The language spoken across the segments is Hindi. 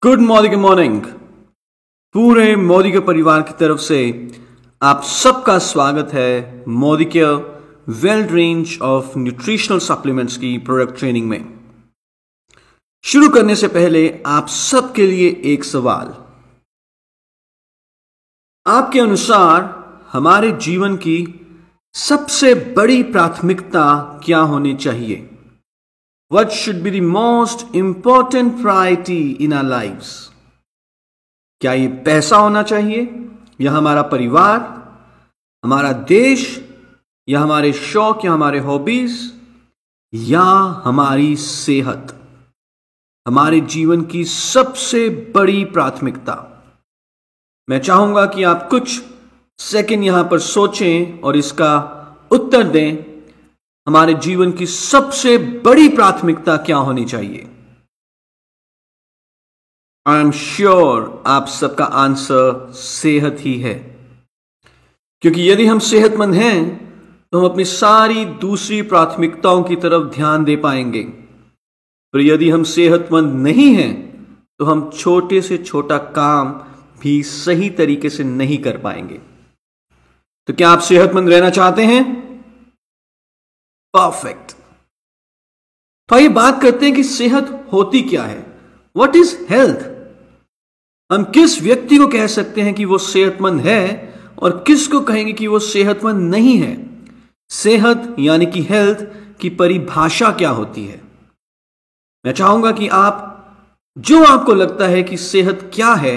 Good morning. पूरे मोदी के परिवार की तरफ से आप सबका स्वागत है मोदी के well range of nutritional supplements की प्रोडक्ट ट्रेनिंग में। शुरू करने से पहले आप सबके लिए एक सवाल। आपके अनुसार हमारे जीवन की सबसे बड़ी प्राथमिकता क्या होनी चाहिए? What should be the most important priority in our lives? क्या ये पैसा होना चाहिए, या हमारा परिवार, हमारा देश, या हमारे शौक, या हमारे हॉबीज, या हमारी सेहत? हमारे जीवन की सबसे बड़ी प्राथमिकता। मैं चाहूंगा कि आप कुछ सेकंड यहां पर सोचें और इसका उत्तर दें। हमारे जीवन की सबसे बड़ी प्राथमिकता क्या होनी चाहिए? आई एम श्योर आप सबका आंसर सेहत ही है, क्योंकि यदि हम सेहतमंद हैं तो हम अपनी सारी दूसरी प्राथमिकताओं की तरफ ध्यान दे पाएंगे। पर यदि हम सेहतमंद नहीं हैं तो हम छोटे से छोटा काम भी सही तरीके से नहीं कर पाएंगे। तो क्या आप सेहतमंद रहना चाहते हैं? परफेक्ट। तो आइए बात करते हैं कि सेहत होती क्या है। What is health? हम किस व्यक्ति को कह सकते हैं कि वो सेहतमंद है और किसको कहेंगे कि वो सेहतमंद नहीं है? सेहत यानी कि हेल्थ की परिभाषा क्या होती है? मैं चाहूंगा कि आप जो आपको लगता है कि सेहत क्या है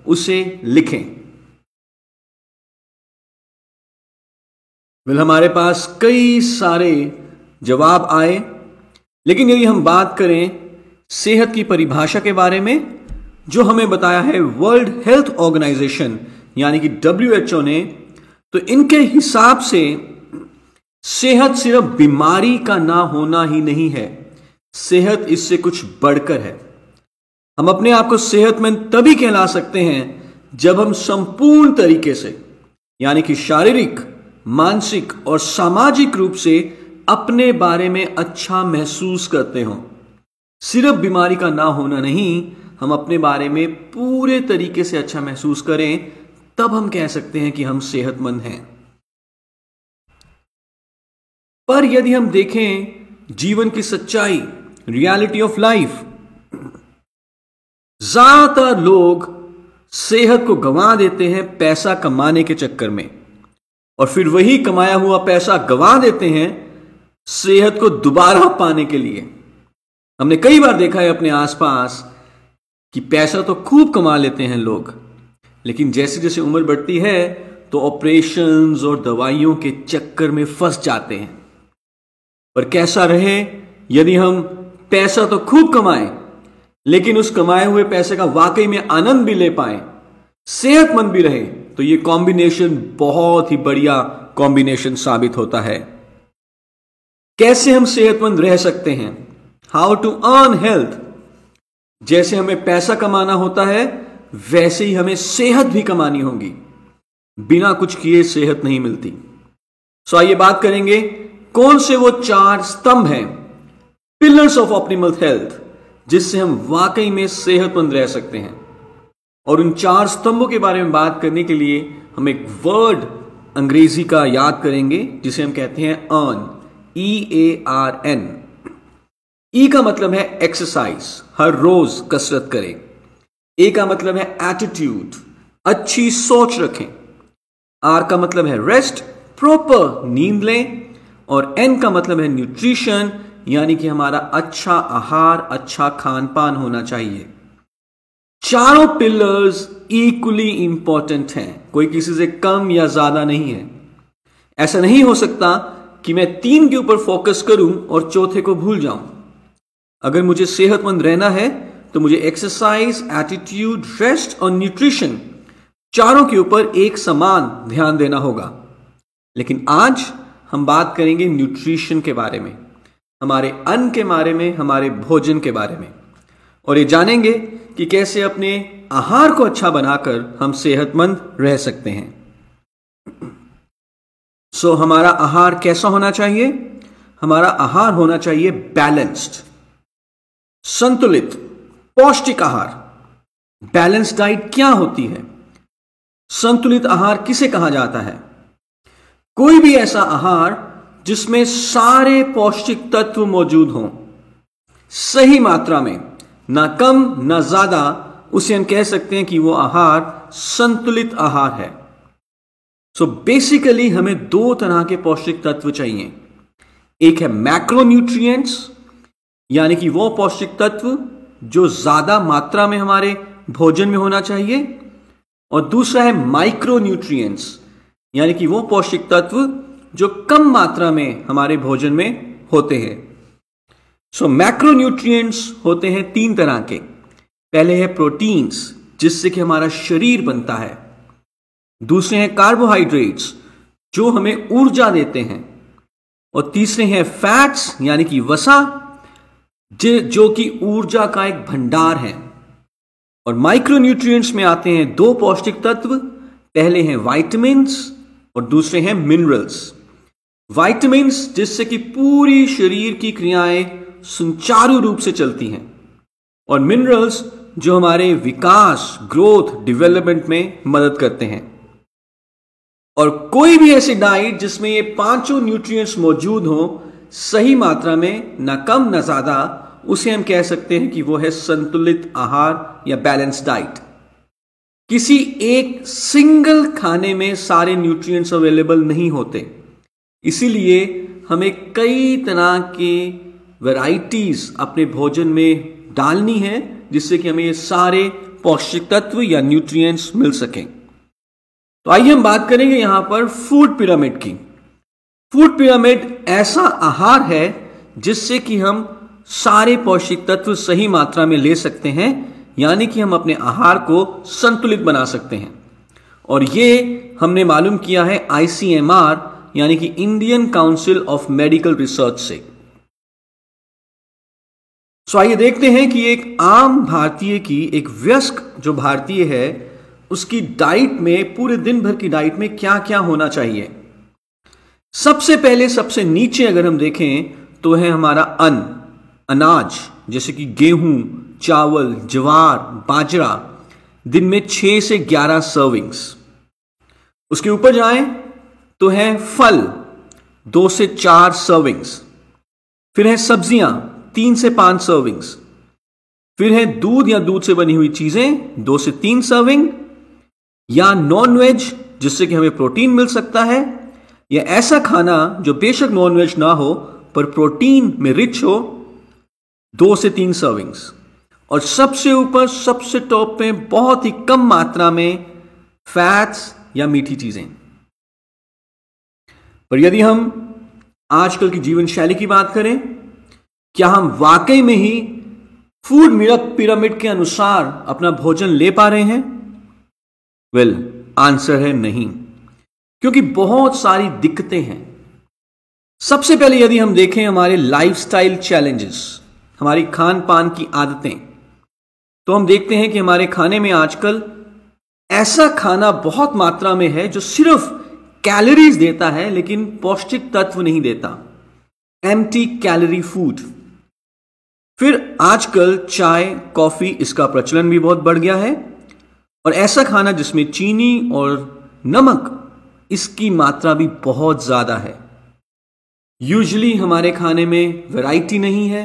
उसे लिखें। हमारे पास कई सारे जवाब आए, लेकिन यदि हम बात करें सेहत की परिभाषा के बारे में, जो हमें बताया है वर्ल्ड हेल्थ ऑर्गेनाइजेशन यानी कि WHO ने, तो इनके हिसाब से सेहत सिर्फ बीमारी का ना होना ही नहीं है, सेहत इससे कुछ बढ़कर है। हम अपने आप को सेहतमंद तभी कहला सकते हैं जब हम संपूर्ण तरीके से यानी कि शारीरिक, मानसिक और सामाजिक रूप से अपने बारे में अच्छा महसूस करते हो। सिर्फ बीमारी का ना होना नहीं, हम अपने बारे में पूरे तरीके से अच्छा महसूस करें, तब हम कह सकते हैं कि हम सेहतमंद हैं। पर यदि हम देखें जीवन की सच्चाई, रियलिटी ऑफ लाइफ, ज्यादातर लोग सेहत को गंवा देते हैं पैसा कमाने के चक्कर में, और फिर वही कमाया हुआ पैसा गंवा देते हैं सेहत को दोबारा पाने के लिए। हमने कई बार देखा है अपने आसपास कि पैसा तो खूब कमा लेते हैं लोग, लेकिन जैसे जैसे उम्र बढ़ती है तो ऑपरेशंस और दवाइयों के चक्कर में फंस जाते हैं। पर कैसा रहे, यदि हम पैसा तो खूब कमाएं लेकिन उस कमाए हुए पैसे का वाकई में आनंद भी ले पाए, सेहतमंद भी रहे, तो ये कॉम्बिनेशन बहुत ही बढ़िया कॉम्बिनेशन साबित होता है। कैसे हम सेहतमंद रह सकते हैं? How to earn health. जैसे हमें पैसा कमाना होता है वैसे ही हमें सेहत भी कमानी होगी। बिना कुछ किए सेहत नहीं मिलती। सो आइए बात करेंगे कौन से वो 4 स्तंभ हैं, पिलर्स ऑफ ऑप्टिमल हेल्थ, जिससे हम वाकई में सेहतमंद रह सकते हैं। और उन 4 स्तंभों के बारे में बात करने के लिए हम एक वर्ड अंग्रेजी का याद करेंगे जिसे हम कहते हैं अर्न, EARN। ई का मतलब है एक्सरसाइज, हर रोज कसरत करें। ए का मतलब है एटीट्यूड, अच्छी सोच रखें। आर का मतलब है रेस्ट, प्रॉपर नींद लें। और एन का मतलब है न्यूट्रिशन, यानी कि हमारा अच्छा आहार, अच्छा खान पान होना चाहिए। चारों पिलर्स इक्वली इंपॉर्टेंट हैं, कोई किसी से कम या ज्यादा नहीं है। ऐसा नहीं हो सकता कि मैं 3 के ऊपर फोकस करूं और चौथे को भूल जाऊं। अगर मुझे सेहतमंद रहना है तो मुझे एक्सरसाइज, एटीट्यूड, रेस्ट और न्यूट्रिशन, चारों के ऊपर एक समान ध्यान देना होगा। लेकिन आज हम बात करेंगे न्यूट्रिशन के बारे में, हमारे अन्न के बारे में, हमारे भोजन के बारे में, और ये जानेंगे कि कैसे अपने आहार को अच्छा बनाकर हम सेहतमंद रह सकते हैं। हमारा आहार कैसा होना चाहिए? हमारा आहार होना चाहिए बैलेंस्ड, संतुलित, पौष्टिक आहार। बैलेंस डाइट क्या होती है? संतुलित आहार किसे कहा जाता है? कोई भी ऐसा आहार जिसमें सारे पौष्टिक तत्व मौजूद हों, सही मात्रा में, ना कम ना ज्यादा, उसे हम कह सकते हैं कि वो आहार संतुलित आहार है। सो बेसिकली हमें दो तरह के पौष्टिक तत्व चाहिए। एक है मैक्रोन्यूट्रिएंट्स, यानी कि वो पौष्टिक तत्व जो ज्यादा मात्रा में हमारे भोजन में होना चाहिए, और दूसरा है माइक्रोन्यूट्रिएंट्स, यानी कि वो पौष्टिक तत्व जो कम मात्रा में हमारे भोजन में होते हैं। सो मैक्रोन्यूट्रिएंट्स होते हैं तीन तरह के। पहले है प्रोटीन्स, जिससे कि हमारा शरीर बनता है। दूसरे हैं कार्बोहाइड्रेट्स, जो हमें ऊर्जा देते हैं। और तीसरे हैं फैट्स, यानी कि वसा, जो कि ऊर्जा का एक भंडार है। और माइक्रोन्यूट्रिएंट्स में आते हैं दो पौष्टिक तत्व। पहले हैं विटामिन्स और दूसरे हैं मिनरल्स। विटामिन्स जिससे कि पूरी शरीर की क्रियाएं सुचारू रूप से चलती हैं, और मिनरल्स जो हमारे विकास, ग्रोथ, डेवलपमेंट में मदद करते हैं। और कोई भी ऐसी डाइट जिसमें ये पांचों न्यूट्रिएंट्स मौजूद हो सही मात्रा में, ना कम ना ज्यादा, उसे हम कह सकते हैं कि वो है संतुलित आहार या बैलेंस डाइट। किसी एक सिंगल खाने में सारे न्यूट्रिएंट्स अवेलेबल नहीं होते, इसीलिए हमें कई तरह के वैरायटीज अपने भोजन में डालनी है, जिससे कि हमें ये सारे पौष्टिक तत्व या न्यूट्रिएंट्स मिल सकें। तो आइए हम बात करेंगे यहां पर फूड पिरामिड की। फूड पिरामिड ऐसा आहार है जिससे कि हम सारे पौष्टिक तत्व सही मात्रा में ले सकते हैं, यानी कि हम अपने आहार को संतुलित बना सकते हैं। और ये हमने मालूम किया है ICMR, यानी कि Indian council of medical research से। सो आइए देखते हैं कि एक आम भारतीय की, एक वयस्क जो भारतीय है, उसकी डाइट में, पूरे दिन भर की डाइट में क्या क्या होना चाहिए। सबसे पहले सबसे नीचे अगर हम देखें तो है हमारा अन्न, अनाज, जैसे कि गेहूं, चावल, ज्वार, बाजरा, दिन में 6 से 11 सर्विंग्स। उसके ऊपर जाएं तो है फल, 2 से 4 सर्विंग्स। फिर है सब्जियां, 3 से 5 सर्विंग्स। फिर है दूध या दूध से बनी हुई चीजें, 2 से 3 सर्विंग। या नॉनवेज, जिससे कि हमें प्रोटीन मिल सकता है, या ऐसा खाना जो बेशक नॉनवेज ना हो पर प्रोटीन में रिच हो, 2 से 3 सर्विंग्स। और सबसे ऊपर, सबसे टॉप पे, बहुत ही कम मात्रा में फैट्स या मीठी चीजें। पर यदि हम आजकल की जीवन शैली की बात करें, क्या हम वाकई में ही फूड पिरामिड के अनुसार अपना भोजन ले पा रहे हैं? वेल, आंसर है नहीं, क्योंकि बहुत सारी दिक्कतें हैं। सबसे पहले यदि हम देखें हमारे लाइफस्टाइल चैलेंजेस, हमारी खान पान की आदतें, तो हम देखते हैं कि हमारे खाने में आजकल ऐसा खाना बहुत मात्रा में है जो सिर्फ कैलोरीज देता है लेकिन पौष्टिक तत्व नहीं देता। Empty calorie food. फिर आजकल चाय, कॉफी, इसका प्रचलन भी बहुत बढ़ गया है, और ऐसा खाना जिसमें चीनी और नमक, इसकी मात्रा भी बहुत ज्यादा है। यूजुअली हमारे खाने में वैरायटी नहीं है।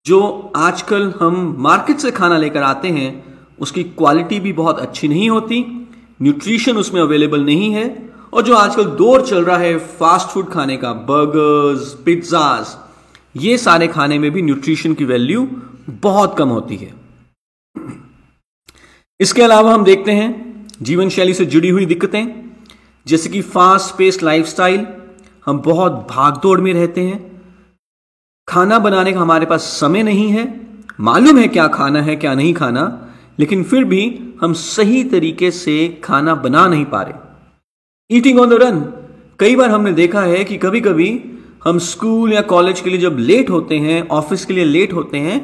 जो आजकल हम मार्केट से खाना लेकर आते हैं उसकी क्वालिटी भी बहुत अच्छी नहीं होती, न्यूट्रिशन उसमें अवेलेबल नहीं है। और जो आजकल दौर चल रहा है फास्ट फूड खाने का, बर्गर्स, पिज्जाज, ये सारे खाने में भी न्यूट्रिशन की वैल्यू बहुत कम होती है। इसके अलावा हम देखते हैं जीवन शैली से जुड़ी हुई दिक्कतें, जैसे कि फास्ट पेस्ड लाइफस्टाइल। हम बहुत भागदौड़ में रहते हैं, खाना बनाने का हमारे पास समय नहीं है, मालूम है क्या खाना है क्या नहीं खाना, लेकिन फिर भी हम सही तरीके से खाना बना नहीं पा रहे। Eating on the run. कई बार हमने देखा है कि कभी कभी हम स्कूल या कॉलेज के लिए जब लेट होते हैं, ऑफिस के लिए लेट होते हैं,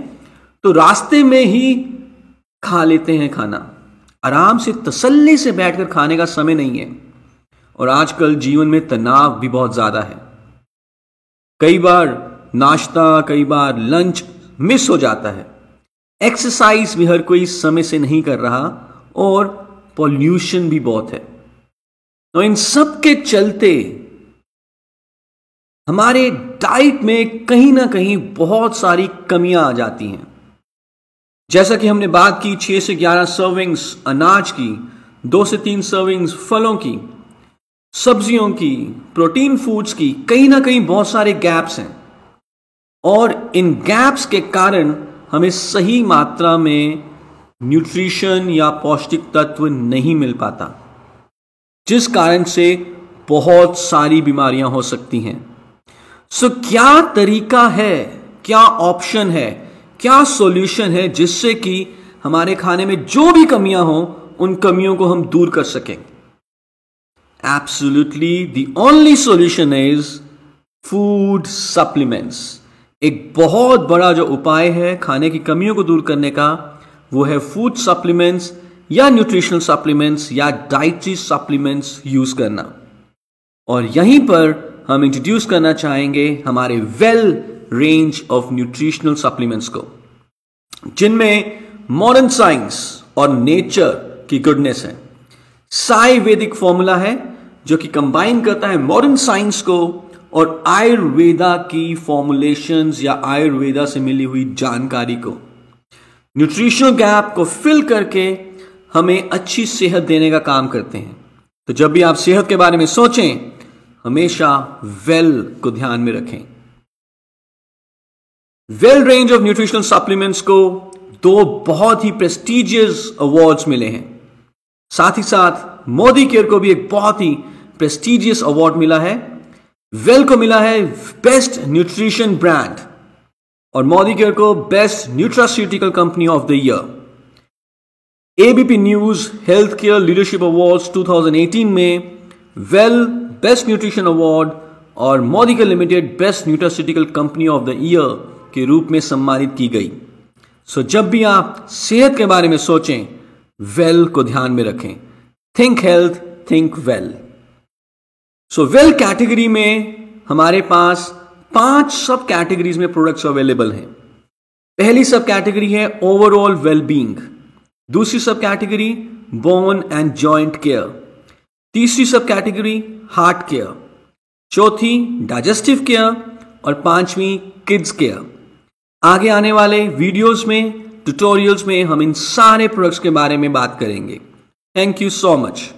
तो रास्ते में ही खा लेते हैं खाना। आराम से, तसल्ली से बैठकर खाने का समय नहीं है। और आजकल जीवन में तनाव भी बहुत ज्यादा है। कई बार नाश्ता, कई बार लंच मिस हो जाता है। एक्सरसाइज भी हर कोई समय से नहीं कर रहा और पॉल्यूशन भी बहुत है। तो इन सब के चलते हमारे डाइट में कहीं ना कहीं बहुत सारी कमियां आ जाती हैं। जैसा कि हमने बात की 6 से 11 सर्विंग्स अनाज की, 2 से 3 सर्विंग्स फलों की, सब्जियों की, प्रोटीन फूड्स की, कहीं ना कहीं बहुत सारे गैप्स हैं और इन गैप्स के कारण हमें सही मात्रा में न्यूट्रिशन या पौष्टिक तत्व नहीं मिल पाता, जिस कारण से बहुत सारी बीमारियां हो सकती हैं। सो क्या तरीका है, क्या ऑप्शन है, क्या सॉल्यूशन है जिससे कि हमारे खाने में जो भी कमियां हो उन कमियों को हम दूर कर सकें? Absolutely the only solution is food supplements. एक बहुत बड़ा जो उपाय है खाने की कमियों को दूर करने का, वो है फूड सप्लीमेंट्स या न्यूट्रिशनल सप्लीमेंट्स या डाइटरी सप्लीमेंट्स यूज करना। और यहीं पर हम इंट्रोड्यूस करना चाहेंगे हमारे well range of nutritional supplements को, जिनमें मॉडर्न साइंस और नेचर की गुडनेस है। साई वैदिक फॉर्मूला है जो कि कंबाइन करता है मॉडर्न साइंस को और आयुर्वेदा की फॉर्मुलेशंस या आयुर्वेदा से मिली हुई जानकारी को। न्यूट्रिशनल गैप को फिल करके हमें अच्छी सेहत देने का काम करते हैं। तो जब भी आप सेहत के बारे में सोचें, हमेशा वेल को ध्यान में रखें। Well range of nutritional supplements को 2 बहुत ही प्रेस्टिजियस अवार्ड्स मिले हैं। साथ ही साथ मोदी केयर को भी एक बहुत ही प्रेस्टिजियस अवार्ड मिला है। वेल को मिला है बेस्ट न्यूट्रिशन ब्रांड और मोदी केयर को best nutraceutical company of the year. ABP news health care leadership awards 2018 में वेल बेस्ट न्यूट्रिशन अवार्ड और Modi care limited best nutraceutical company of the year के रूप में सम्मानित की गई। सो जब भी आप सेहत के बारे में सोचें, वेल को ध्यान में रखें। Think health, think well. So well category में हमारे पास 5 सब कैटेगरीज में प्रोडक्ट्स अवेलेबल हैं। पहली सब कैटेगरी है ओवरऑल वेलबींग, दूसरी सब category bone and joint care, तीसरी सब कैटेगरी हार्ट केयर, चौथी डाइजेस्टिव केयर और 5वीं किड्स केयर। आगे आने वाले वीडियोस में, ट्यूटोरियल्स में हम इन सारे प्रोडक्ट्स के बारे में बात करेंगे। Thank you so much.